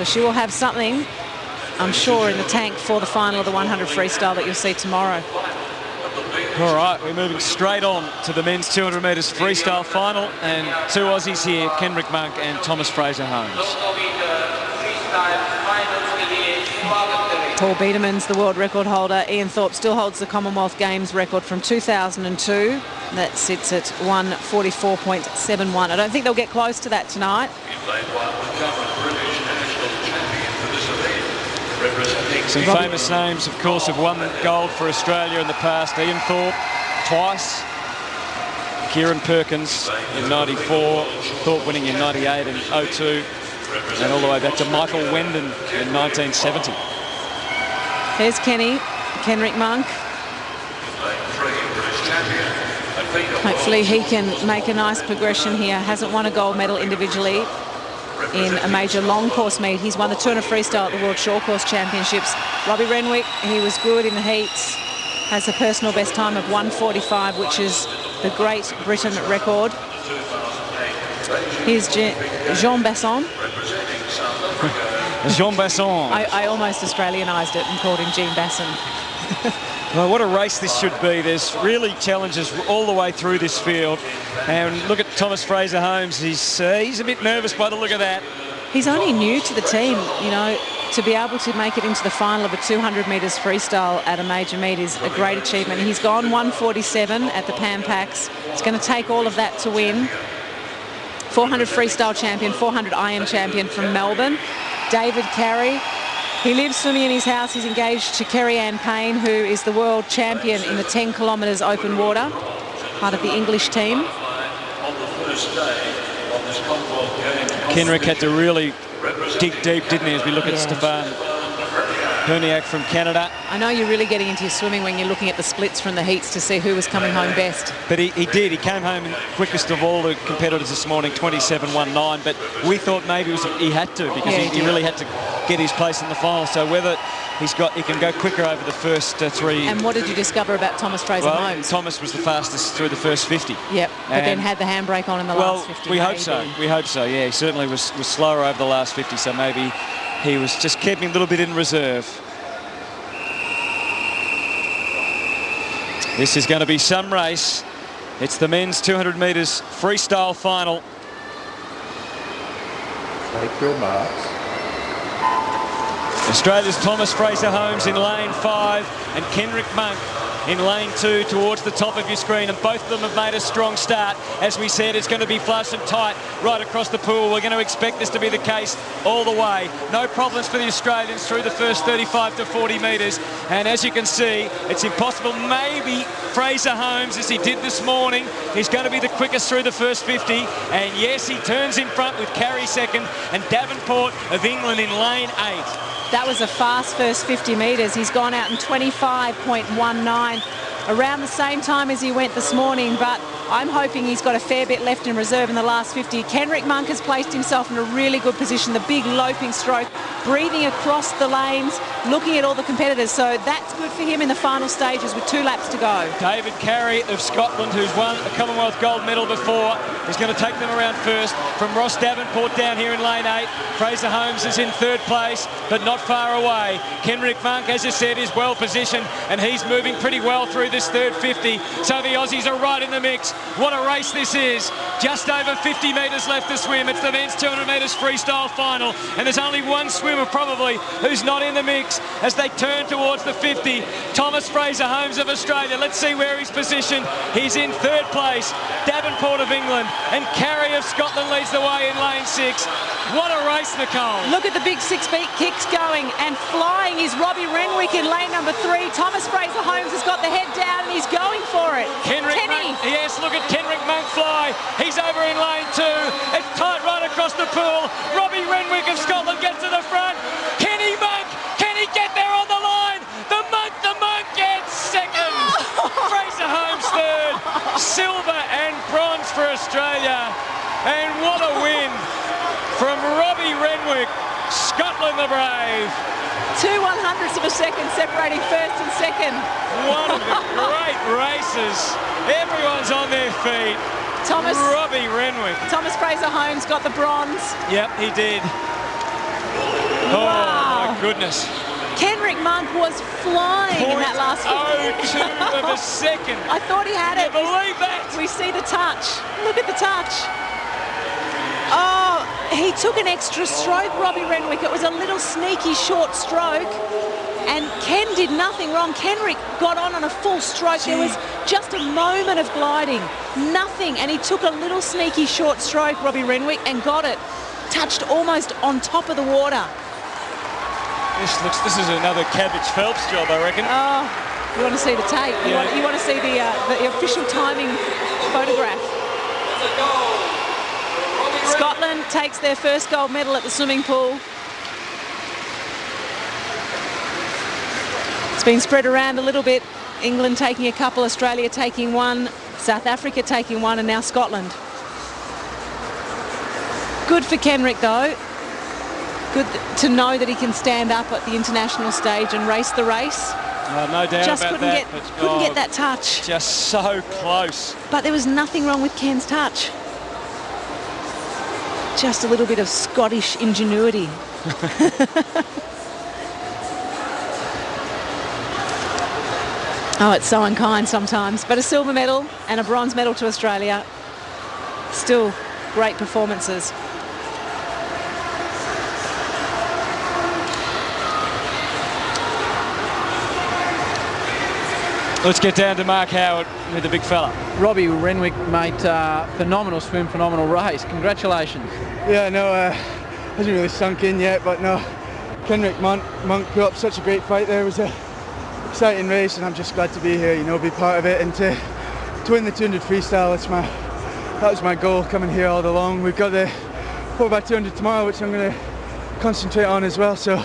So she will have something, I'm sure, in the tank for the final of the 100 freestyle that you'll see tomorrow. All right, we're moving straight on to the men's 200 metres freestyle final, and two Aussies here, Kenrick Monk and Thomas Fraser-Holmes. Paul Biedermann's the world record holder. Ian Thorpe still holds the Commonwealth Games record from 2002. That sits at 1:44.71. I don't think they'll get close to that tonight. Some famous names, of course, have won gold for Australia in the past. Ian Thorpe twice, Kieran Perkins in '94, Thorpe winning in '98 and '02, and all the way back to Michael Wendon in 1970. There's Kenrick Monk. Hopefully he can make a nice progression here. Hasn't won a gold medal individually in a major long course meet. He's won the 200 freestyle at the World Short Course Championships. Robbie Renwick, he was good in the heats, has a personal best time of 1:45, which is the Great Britain record. Here's Jean Basson. Jean Basson. I almost Australianised it and called him Jean Basson. Well, what a race this should be. There's really challenges all the way through this field. And look at Thomas Fraser-Holmes. He's a bit nervous by the look of that. He's only new to the team, you know. To be able to make it into the final of a 200 metres freestyle at a major meet is a great achievement. He's gone 1:47 at the Pan Pacs. It's going to take all of that to win. 400 freestyle champion, 400 IM champion from Melbourne. David Carey. He lives swimming in his house. He's engaged to Kerry-Anne Payne, who is the world champion in the 10 kilometres open water, part of the English team. Kenrick had to really dig deep, didn't he, as we look at Stefan Herniak from Canada. I know you're really getting into your swimming when you're looking at the splits from the heats to see who was coming home best. But he did. He came home quickest of all the competitors this morning, 27.19. But we thought maybe he had to, because he really had to get his place in the final. So whether he can go quicker over the first three. And what did you discover about Thomas Fraser-Holmes? Well, Thomas was the fastest through the first 50. Yep, but then had the handbrake on in the last 50. Well, we hope so. We hope so, yeah. He certainly was slower over the last 50, so maybe he was just keeping a little bit in reserve. This is going to be some race. It's the men's 200 metres freestyle final. Take your marks. Australia's Thomas Fraser-Holmes in lane 5 and Kenrick Monk in lane 2 towards the top of your screen, and both of them have made a strong start. As we said, it's going to be flush and tight right across the pool. We're going to expect this to be the case all the way. No problems for the Australians through the first 35 to 40 metres, and as you can see, it's impossible. Maybe Fraser-Holmes, as he did this morning, is going to be the quickest through the first 50, and yes, he turns in front with Carey second and Davenport of England in lane 8. That was a fast first 50 metres. He's gone out in 25.19, around the same time as he went this morning, but I'm hoping he's got a fair bit left in reserve in the last 50. Kenrick Monk has placed himself in a really good position, the big loping stroke, breathing across the lanes, looking at all the competitors, so that's good for him in the final stages with 2 laps to go. David Carey of Scotland, who's won a Commonwealth gold medal before, is going to take them around first. From Ross Davenport down here in lane 8, Fraser-Holmes is in 3rd place, but not far away. Kenrick Monk, as you said, is well positioned, and he's moving pretty well through this third 50, so the Aussies are right in the mix. What a race this is. Just over 50 metres left to swim. It's the men's 200 metres freestyle final, and there's only one swimmer probably who's not in the mix as they turn towards the 50. Thomas Fraser-Holmes of Australia. Let's see where he's positioned. He's in 3rd place. Davenport of England and Carey of Scotland leads the way in lane 6. What a race, Nicole. Look at the big 6-beat kicks going, and flying is Robbie Renwick in lane number 3. Thomas Fraser-Holmes has got the head down and he's going for it. Yes, look at Kenrick Monk fly. He's over in lane 2. It's tight right across the pool. Robbie Renwick of Scotland gets to the front. Kenny Monk, can he get there on the line? The monk gets second. Fraser-Holmes 3rd. Silver and bronze for Australia. And what a win from Robbie Renwick, Scotland the Brave. 2/100ths of a second separating first and second. One of the great races. Everyone's on their feet. Robbie Renwick. Thomas Fraser-Holmes got the bronze. Yep, he did. goodness. Kenrick Monk was flying in that last 0.02 of a second. I thought he had it. Can you believe that? We see the touch. Look at the touch. Oh, he took an extra stroke, Robbie Renwick. It was a little sneaky short stroke. And Ken did nothing wrong. Kenrick got on a full stroke. There was just a moment of gliding. Nothing. And he took a little sneaky short stroke, Robbie Renwick, and got it. Touched almost on top of the water. This is another Cabbage Phelps job, I reckon. Oh, you want to see the tape? Yeah. You want to see the official timing photograph. Scotland takes their first gold medal at the swimming pool. It's been spread around a little bit. England taking a couple, Australia taking one, South Africa taking one, and now Scotland. Good for Kenrick, though. Good to know that he can stand up at the international stage and race the race. No doubt just about couldn't that. Couldn't get that touch. Just so close. But there was nothing wrong with Ken's touch. Just a little bit of Scottish ingenuity. Oh, it's so unkind sometimes. But a silver medal and a bronze medal to Australia. Still great performances. Let's get down to Mark Howard with the big fella. Robbie Renwick, mate, phenomenal swim, phenomenal race. Congratulations. Yeah, no, hasn't really sunk in yet, but no, Kenrick Monk put up such a great fight there. It was an exciting race, and I'm just glad to be here, you know, be part of it, and to win the 200 freestyle. That was my goal coming here all along. We've got the 4x200 tomorrow, which I'm going to concentrate on as well, so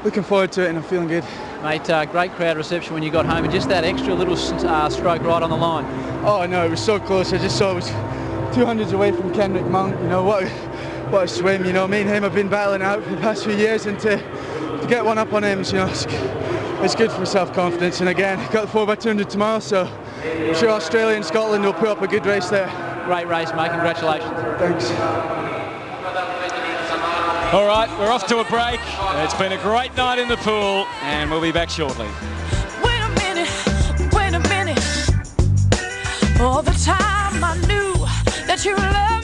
looking forward to it, and I'm feeling good. Mate, great crowd reception when you got home, and just that extra little stroke right on the line. Oh no, it was so close. I just saw it was 200s away from Kenrick Monk. You know, what a swim. You know, me and him have been battling out for the past few years, and to get one up on him, you know, it's good for self-confidence. And again, got the 4x200 tomorrow, so I'm sure Australia and Scotland will put up a good race there. Great race, mate. Congratulations. Thanks. All right, we're off to a break. It's been a great night in the pool, and we'll be back shortly. Wait a minute. All the time I knew that you loved me.